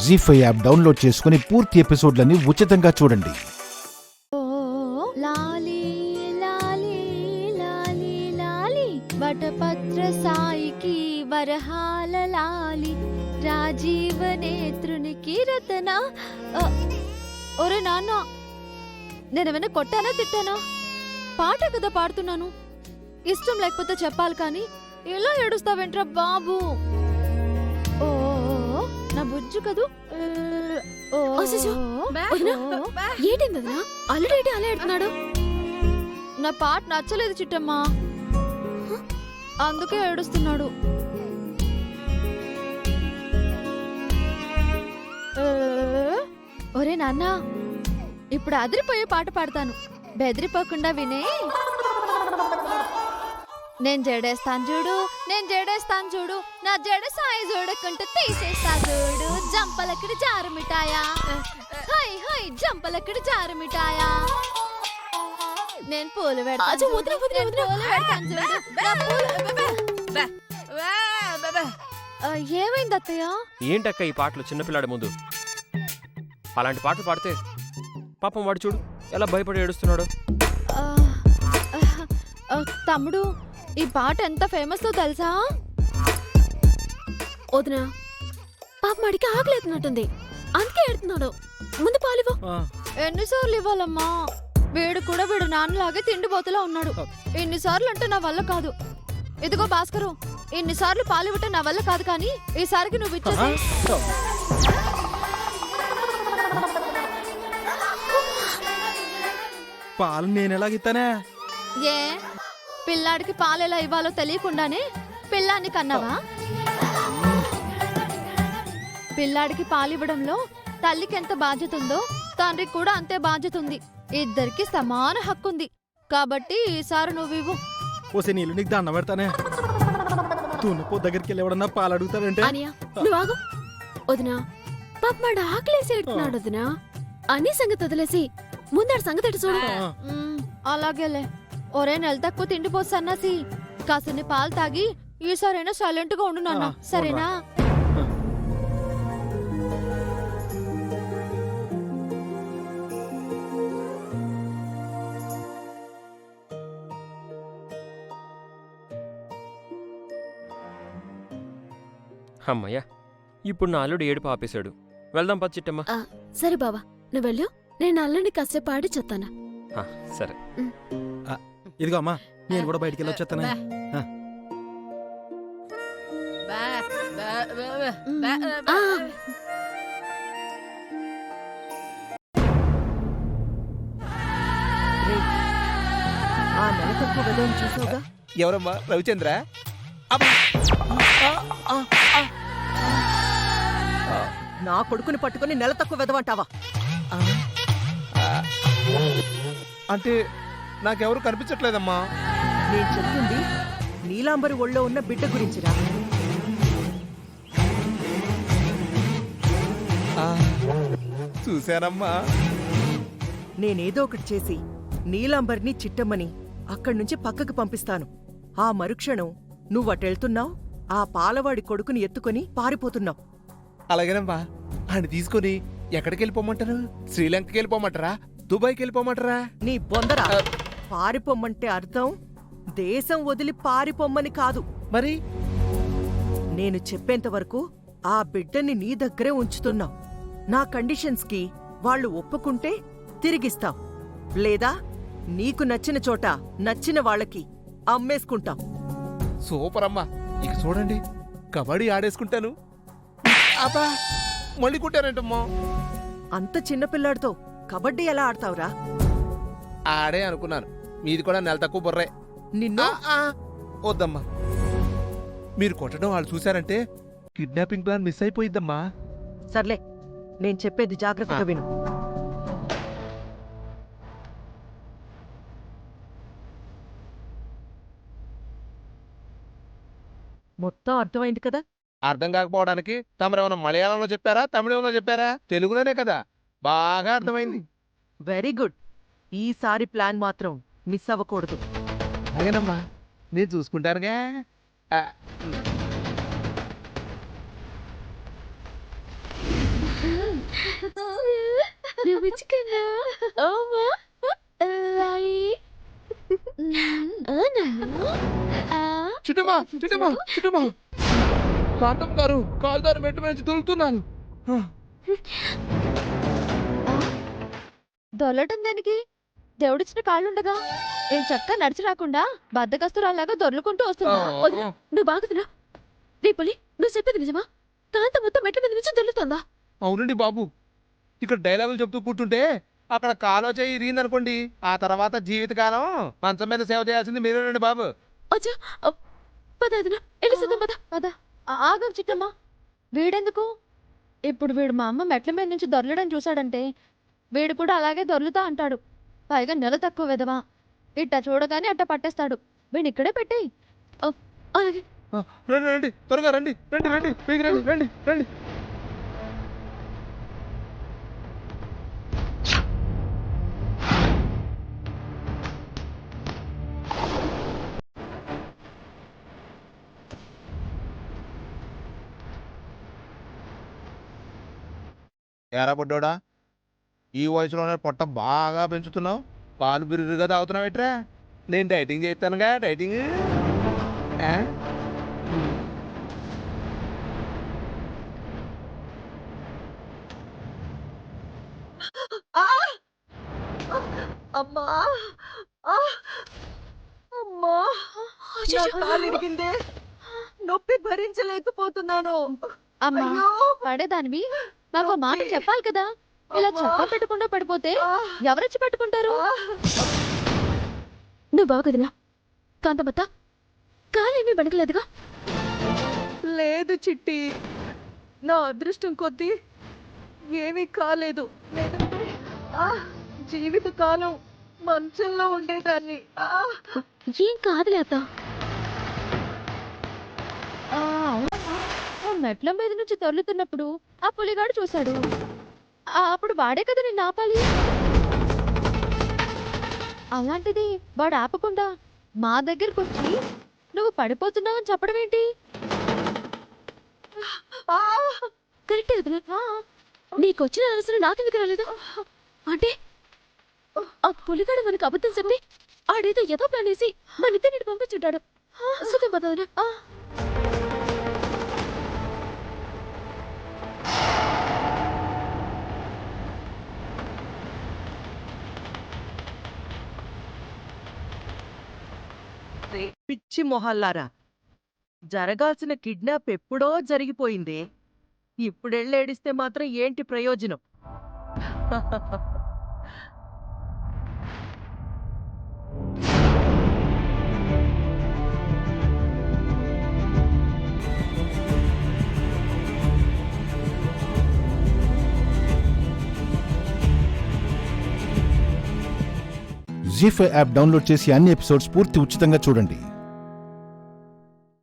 జీ5 app download చేసుకుని పూర్తి ఎపిసోడ్లని ఉచితంగా చూడండి. లాలి లాలి లాలి లాలి వటపత్ర సాయికి వరహాల లాలి రాజీవ నేత్రునికి రతన. ఒరే నాన్న, నేనేమైనా కొట్టానా తిట్టానా? పాట కదా పాడుతున్నాను. ఇష్టం లేకపోతే చెప్పాలి కానీ ఎలా ఏడుస్తావేంట్రా బాబు? ఓ నా బుజ్జు కదూ. ఏంటిందనా అల్లుడేంటి అలా ఎడుతున్నాడు? నా పాట నచ్చలేదు చిట్టమ్మా, అందుకే ఏడుస్తున్నాడు. ఒరే నాన్న, ఇప్పుడు అదిరిపోయే పాట పాడతాను, బెదిరిపోకుండా వినే. నేను జడేస్తాను చూడు, నేను జడేస్తాను చూడు, నా జడ సాయి చూడకుంటే తీసేస్తా చూడు. జంపలక్కడి జారు మిఠాయా, హై హై జంపలక్కడి జారు మిఠాయా. నేను పూలు పెడతాను చూడు. ఏమైంది అత్తయ్య? ఏంటక్క ఈ పాటలు చిన్నపిల్లాడి ముందు? అలాంటి పాటలు పాడితే పాపం వాడు చూడు ఎలా భయపడి ఏడుస్తున్నాడు. తమ్ముడు, ఈ పాట ఎంత ఫేమస్ తో తెలుసా? వదినా, పాప మడికి ఆకలేతున్నట్టుంది, అందుకే ఎడుతున్నాడు. ముందు పాలివ్వు. ఎన్నిసార్లు ఇవ్వాలమ్మా? వీడు కూడా వీడు నాన్నలాగే తిండిపోతలా ఉన్నాడు. ఎన్నిసార్లు అంటే నా వల్ల కాదు. ఇదిగో భాస్కరు, ఇన్నిసార్లు పాలివ్వటం నా వల్ల కాదు, కానీ ఈసారికి నువ్వు ఇచ్చేసి. పాలు నేను ఎలాగిస్తానే? ఏ పిల్లాడికి పాలు ఎలా ఇవ్వాలో తెలియకుండానే పిల్లాన్ని కన్నావా? పిల్లాడికి పాలివ్వడంలో తల్లికి ఎంత బాధ్యత ఉందో తండ్రికి కూడా అంతే బాధ్యత ఉంది. ఇద్దరికి సమాన హక్కుంది. కాబట్టి ఈసారి నువ్వు ఇవ్వు. ఓసే నీళ్ళు నీకు దండం పెడతానే. తునుపో దగ్గరికి వెళ్ళి ఎవడన్నా పాలు అడుగుతాడంటే. అనియా నువ్వు ఆగు. వదినా, పాప మాడు ఆకలేసి ఎడుతున్నాడు వదినా. అన్ని సంగతి వదిలేసి ముందాడు సంగతి ఎటు చూడు. అలాగేలే. ఒరే నెల తక్కువ తిండిపో సన్నాసి, కాసిన్ని పాలు తాగి ఈసారైనా సైలెంట్ గా ఉండు నాన్న, సరేనా? అమ్మయ్యా, ఇప్పుడు నా అల్లుడు ఏడుపు ఆపేశాడు. వెళ్దాం పద చిట్టమ్మ. సరే బావా, నువ్వు వెళ్ళు, నేను అల్లుడిని కాసేపు ఆడి చెప్తాను. సరే. ఇదిగో అమ్మా, నేను కూడా బయటికి వెళ్ళి వచ్చేస్తాను. ఎవరమ్మా? రవిచంద్ర? నా కొడుకుని పట్టుకుని నెల తక్కువ వెదవంటావా? అంటే నాకెవరు కనిపించట్లేదమ్మా. నేను చెప్తుంది నీలాంబరి ఒళ్ళో ఉన్న బిడ్డ గురించిరా. చూశానమ్మా. నేనేదో ఒకటి చేసి నీలాంబరిని చిట్టమ్మని అక్కడి నుంచి పక్కకు పంపిస్తాను. ఆ మరుక్షణం నువ్వటెళ్తున్నావు, ఆ పాలవాడి కొడుకుని ఎత్తుకుని పారిపోతున్నావు. అలాగేనమ్మా. ఆయన తీసుకొని ఎక్కడికి వెళ్ళిపోమంటారు? శ్రీలంకకి వెళ్ళిపోమంటారా? దుబాయ్కి వెళ్ళిపోమంటారా? నీ బొందరా, పారిపోమ్మంటే అర్థం దేశం వదిలి పారిపోమ్మని కాదు. మరి నేను చెప్పేంత వరకు ఆ బిడ్డని నీ దగ్గరే ఉంచుతున్నావు. నా కండిషన్స్కి వాళ్ళు ఒప్పుకుంటే తిరిగిస్తావు, లేదా నీకు నచ్చిన చోట నచ్చిన వాళ్ళకి అమ్మేసుకుంటాం. సూపర్ అమ్మా. ఇక చూడండి, కబడ్డీ ఆడేసుకుంటాను. అబ్బా, మళ్ళీ కుట్టారంటమ్మా. అంత చిన్నపిల్లాడితో కబడ్డీ ఎలా ఆడతావురా? ఆడే అనుకున్నాను. మీది కూడా నెల తక్కువ బుర్రే. నిన్ను వద్దమ్మా. మీరు కొట్టడం వాళ్ళు చూశారంటే కిడ్నాపింగ్ ప్లాన్ మిస్ అయిపోయిద్దమ్మా. సర్లే, నేను చెప్పేది జాగ్రత్తగా విను. మొత్తం అర్థమైంది కదా? అర్థం కాకపోవడానికి తమరేమన్నా మలయాళంలో చెప్పారా, తమిళంలో చెప్పారా? తెలుగులోనే కదా. బాగా అర్థమైంది. Very good. ఈసారి ప్లాన్ మాత్రం మిస్ అవ్వకూడదు. అలాగేనమ్మా, నేను చూసుకుంటానుగా. నువ్వు పిచ్చుకన్నా ఓమా రాయి చిట్టమ్మా చిట్టమ్మా చిట్టమ్మా కాంతం గారు కాలుదారు మెట్టు మీద నుంచి తొలుతున్నాను. దొరలటం దానికి దేవుడిచ్చిన కాళ్ళుండగా నేను చక్కగా నడిచి రాకుండా బద్దకస్తురాల్లాగా దొర్లుకుంటూ వస్తున్నా. వదినా, నువ్వు బాగుతున్నా నీ పులి నువ్వు చెప్పేది నిజమా? కాంత మొత్తం మెట్ల మీద నుంచి దొరుకుతుందా? అవునండి బాబు, ఇక్కడ డైలాగులు చెప్తూ కూర్చుంటే అక్కడ కాలో చేయి ఇరిగిందనుకోండి, ఆ తర్వాత జీవితకాలం మంచం మీద సేవ చేయాల్సింది మీరేనండి బాబు. అచ్చా పద వదినా, వెళ్ళి సిద్ధం పద. పద. ఆగం చిట్టమ్మ, వీడెందుకు? ఇప్పుడు వీడు మా అమ్మ మెట్ల మీద నుంచి దొరలడం చూశాడంటే వీడు కూడా అలాగే దొర్లుతా అంటాడు. పైగా నెల తక్కువ విధవా, ఇట్ట చూడగానే అట్ట పట్టేస్తాడు. వీడిని ఇక్కడే పెట్టేయ్. అలాగే రండి రండి త్వరగా రండి రండి రండి పైకి రండి రండి రండి. ఏరా బుడ్డోడా, ఈ వయసులోనే పొట్ట బాగా పెంచుతున్నావు, పాలు బిరుగా తాగుతున్నావు ఎట్రా? నేను డైటింగ్ చేస్తానుగా, డైటింగ్. అమ్మా అమ్మా నా కాలు ఇరిగిందే, నొప్పి భరించలేకపోతున్నాను. అమ్మా అయ్యో. పడేదానివి నాకు మాట చెప్పాలి కదా. ఇలా చెప్ప పెట్టకుండా పడిపోతే ఎవరొచ్చి పట్టుకుంటారు? నువ్వు బాగుదినా కాంతమత్త కాలేమీ బడకలేదుగా? లేదు చిట్టి, నా అదృష్టం కొద్దీ ఏమీ కాలేదు. లేదంటే జీవితకాలం మంచంలో ఉండేదాన్ని. ఏం కాదులే అత్త. మెట్ల మీద నుంచి తొర్లుతున్నప్పుడు ఆ పులిగాడు చూశాడు. అప్పుడు వాడే కదా నిన్ను ఆపాలి. అలాంటిది వాడు ఆపకుండా మా దగ్గరకు వచ్చి నువ్వు పడిపోతున్నావని చెప్పడం ఏంటి? కరెక్టే వదినా, నీకు వచ్చిన అవసరం నాకెందుకు రాలేదు? అంటే ఆ పులిగాడు మనకు అబద్ధం చెప్పి ఆడేదో ఏదో ప్లాన్ వేసి మన ఇద్దరిని పంపించుంటాడు. సుఖం పద వదినా. పిచ్చి మొహల్లారా, జరగాల్సిన కిడ్నాప్ ఎప్పుడో జరిగిపోయింది. ఇప్పుడెళ్ళేడిస్తే మాత్రం ఏంటి ప్రయోజనం? జీ5 యాప్ డౌన్లోడ్ చేసి అన్ని ఎపిసోడ్స్ పూర్తి ఉచితంగా చూడండి.